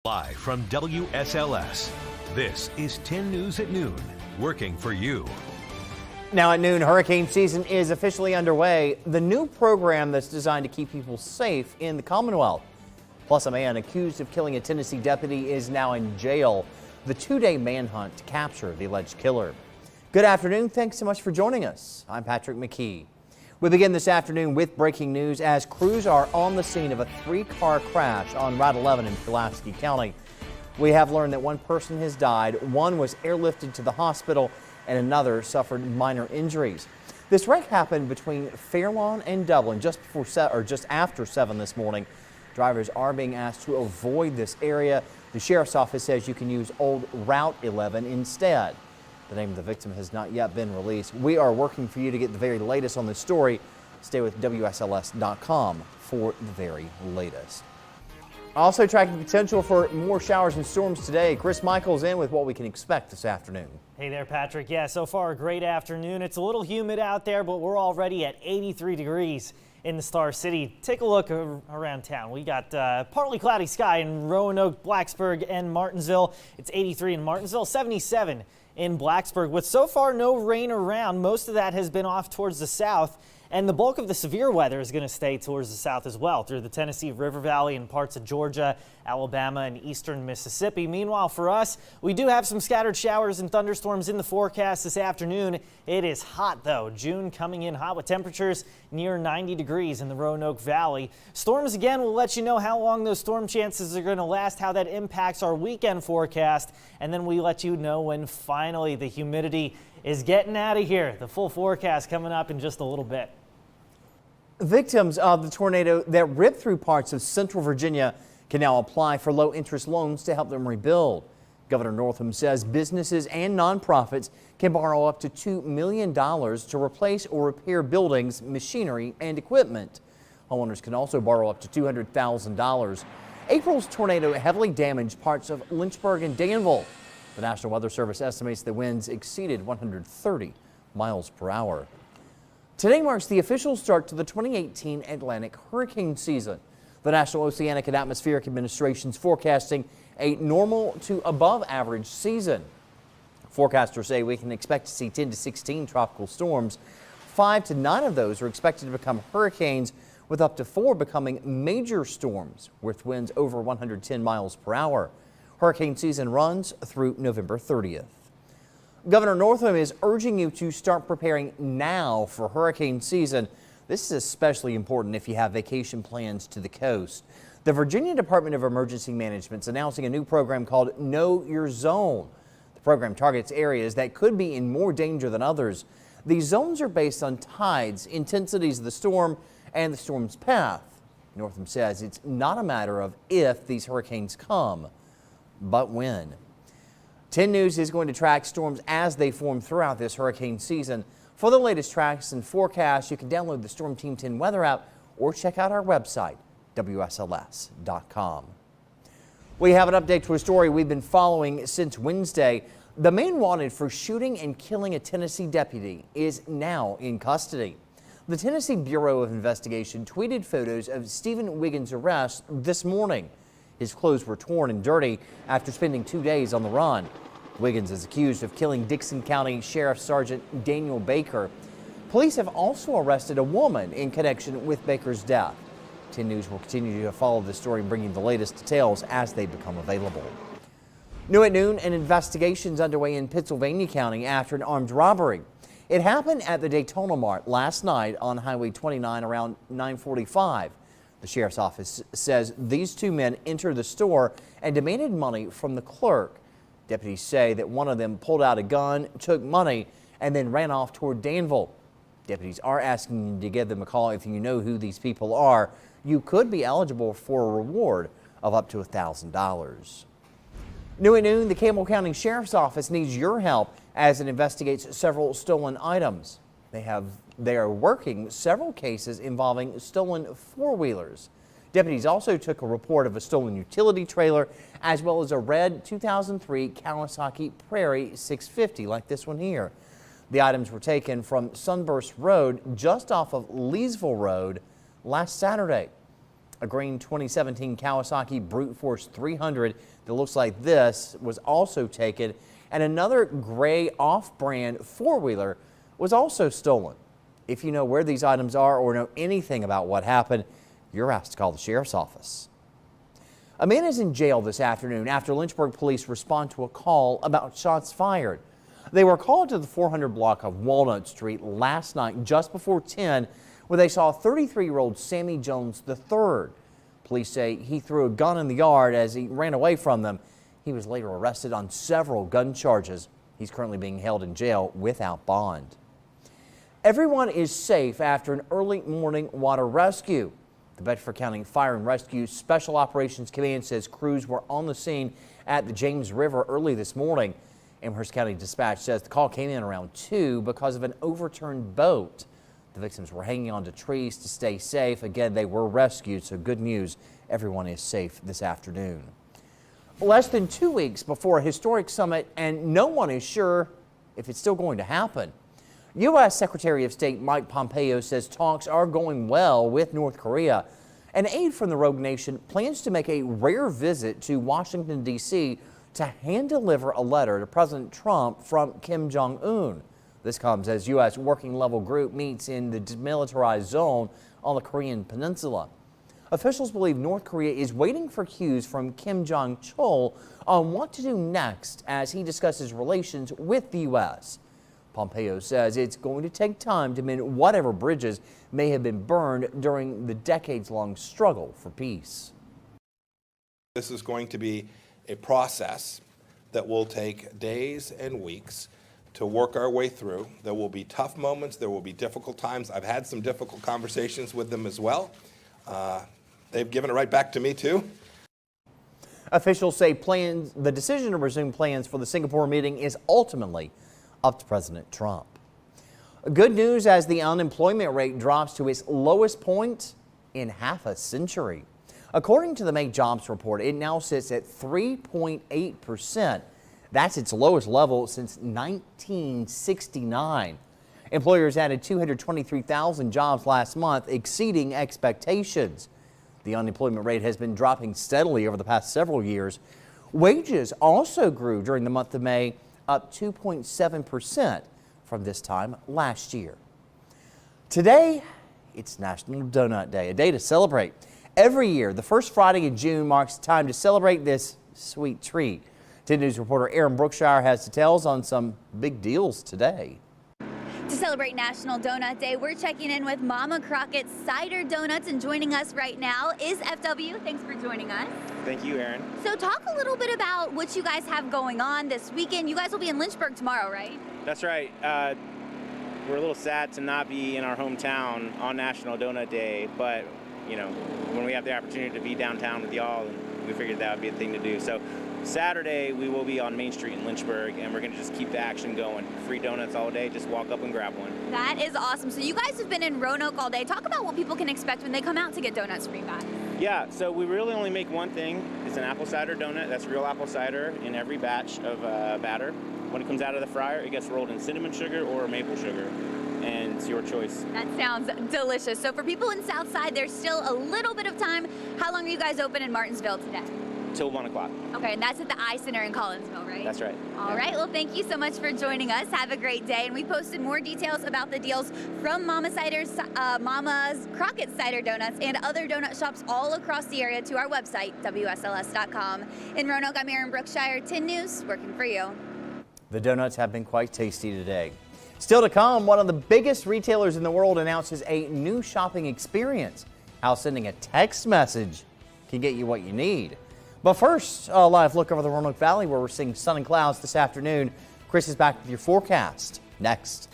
Live from WSLS, this is 10 News at Noon, working for you. Now at noon, hurricane season is officially underway. The new program that's designed to keep people safe in the Commonwealth. Plus, a man accused of killing a Tennessee deputy is now in jail. The two-day manhunt to capture the alleged killer. Good afternoon. Thanks so much for joining us. I'm Patrick McKee. We begin this afternoon with breaking news as crews are on the scene of a three-car crash on Route 11 in Pulaski County. We have learned that one person has died, one was airlifted to the hospital, and another suffered minor injuries. This wreck happened between Fairlawn and Dublin just after 7 this morning. Drivers are being asked to avoid this area. The sheriff's office says you can use old Route 11 instead. The name of the victim has not yet been released. We are working for you to get the very latest on this story. Stay with WSLS.com for the very latest. Also tracking the potential for more showers and storms today. Chris Michaels in with what we can expect this afternoon. Hey there, Patrick. Yeah, so far a great afternoon. It's a little humid out there, but we're already at 83 degrees in the Star City. Take a look around town. We got partly cloudy sky in Roanoke, Blacksburg, and Martinsville. It's 83 in Martinsville, 77 in Blacksburg. With so far no rain around, most of that has been off towards the south, and the bulk of the severe weather is going to stay towards the south as well, through the Tennessee River Valley and parts of Georgia, Alabama, and eastern Mississippi. Meanwhile, for us, we do have some scattered showers and thunderstorms in the forecast this afternoon. It is hot, though. June coming in hot with temperatures near 90 degrees in the Roanoke Valley. Storms again will let you know how long those storm chances are going to last, how that impacts our weekend forecast, and then we let you know when finally the humidity is getting out of here. The full forecast coming up in just a little bit. Victims of the tornado that ripped through parts of central Virginia can now apply for low-interest loans to help them rebuild. Governor Northam says businesses and nonprofits can borrow up to $2 million to replace or repair buildings, machinery, and equipment. Homeowners can also borrow up to $200,000. April's tornado heavily damaged parts of Lynchburg and Danville. The National Weather Service estimates the winds exceeded 130 miles per hour. Today marks the official start to the 2018 Atlantic hurricane season. The National Oceanic and Atmospheric Administration is forecasting a normal to above average season. Forecasters say we can expect to see 10 to 16 tropical storms. 5 to 9 of those are expected to become hurricanes, with up to 4 becoming major storms with winds over 110 miles per hour. Hurricane season runs through November 30th. Governor Northam is urging you to start preparing now for hurricane season. This is especially important if you have vacation plans to the coast. The Virginia Department of Emergency Management is announcing a new program called Know Your Zone. The program targets areas that could be in more danger than others. These zones are based on tides, intensities of the storm, and the storm's path. Northam says it's not a matter of if these hurricanes come, but when. 10 News is going to track storms as they form throughout this hurricane season. For the latest tracks and forecasts, you can download the Storm Team 10 weather app or check out our website, WSLS.com. We have an update to a story we've been following since Wednesday. The man wanted for shooting and killing a Tennessee deputy is now in custody. The Tennessee Bureau of Investigation tweeted photos of Stephen Wiggins' arrest this morning. His clothes were torn and dirty after spending 2 days on the run. Wiggins is accused of killing Dickson County Sheriff Sergeant Daniel Baker. Police have also arrested a woman in connection with Baker's death. 10 News will continue to follow this story, bringing the latest details as they become available. New at noon, an investigation is underway in Pittsylvania County after an armed robbery. It happened at the Daytona Mart last night on Highway 29 around 9:45. The sheriff's office says these two men entered the store and demanded money from the clerk. Deputies say that one of them pulled out a gun, took money, and then ran off toward Danville. Deputies are asking you to give them a call if you know who these people are. You could be eligible for a reward of up to $1,000. New at noon, the Campbell County Sheriff's Office needs your help as it investigates several stolen items. They are working several cases involving stolen four-wheelers. Deputies also took a report of a stolen utility trailer as well as a red 2003 Kawasaki Prairie 650 like this one here. The items were taken from Sunburst Road just off of Leesville Road last Saturday. A green 2017 Kawasaki Brute Force 300 that looks like this was also taken, and another gray off-brand four-wheeler was also stolen. If you know where these items are or know anything about what happened, you're asked to call the sheriff's office. A man is in jail this afternoon after Lynchburg police respond to a call about shots fired. They were called to the 400 block of Walnut Street last night just before 10, where they saw 33-year-old Sammy Jones III. Police say he threw a gun in the yard as he ran away from them. He was later arrested on several gun charges. He's currently being held in jail without bond. Everyone is safe after an early morning water rescue. The Bedford County Fire and Rescue Special Operations Command says crews were on the scene at the James River early this morning. Amherst County Dispatch says the call came in around 2 because of an overturned boat. The victims were hanging onto trees to stay safe. Again, they were rescued, so good news. Everyone is safe this afternoon. Less than 2 weeks before a historic summit, and no one is sure if it's still going to happen. U.S. Secretary of State Mike Pompeo says talks are going well with North Korea. An aide from the rogue nation plans to make a rare visit to Washington, D.C. to hand-deliver a letter to President Trump from Kim Jong-un. This comes as U.S. working level group meets in the demilitarized zone on the Korean peninsula. Officials believe North Korea is waiting for cues from Kim Jong-chol on what to do next as he discusses relations with the U.S. Pompeo says it's going to take time to mend whatever bridges may have been burned during the decades-long struggle for peace. This is going to be a process that will take days and weeks to work our way through. There will be tough moments, there will be difficult times. I've had some difficult conversations with them as well. They've given it right back to me too. Officials say the decision to resume plans for the Singapore meeting is ultimately up to President Trump. Good news as the unemployment rate drops to its lowest point in half a century. According to the May jobs report, it now sits at 3.8%. That's its lowest level since 1969. Employers added 223,000 jobs last month, exceeding expectations. The unemployment rate has been dropping steadily over the past several years. Wages also grew during the month of May, up 2.7% from this time last year. Today, it's National Donut Day, a day to celebrate. Every year, the first Friday in June marks time to celebrate this sweet treat. 10 News reporter Aaron Brookshire has details on some big deals today. To celebrate National Donut Day, we're checking in with Mama Crockett's Cider Donuts, and joining us right now is FW. Thanks for joining us. Thank you, Aaron. So talk a little bit about what you guys have going on this weekend. You guys will be in Lynchburg tomorrow, right? That's right. We're a little sad to not be in our hometown on National Donut Day, but you know, when we have the opportunity to be downtown with y'all, we figured that would be a thing to do. So Saturday, we will be on Main Street in Lynchburg, and we're going to just keep the action going. Free donuts all day. Just walk up and grab one. That is awesome. So you guys have been in Roanoke all day. Talk about what people can expect when they come out to get donuts from you guys. Yeah, so we really only make one thing. It's an apple cider donut. That's real apple cider in every batch of batter. When it comes out of the fryer, it gets rolled in cinnamon sugar or maple sugar, and it's your choice. That sounds delicious. So for people in Southside, there's still a little bit of time. How long are you guys open in Martinsville today? Till 1 o'clock. Okay, and that's at the I Center in Collinsville, right? That's right. All right, well, thank you so much for joining us. Have a great day. And we posted more details about the deals from Mama's Crockett Cider Donuts and other donut shops all across the area to our website, WSLS.com. In Roanoke, I'm Aaron Brookshire, 10 News, working for you. The donuts have been quite tasty today. Still to come, one of the biggest retailers in the world announces a new shopping experience. How sending a text message can get you what you need. But first, a live look over the Roanoke Valley where we're seeing sun and clouds this afternoon. Chris is back with your forecast next.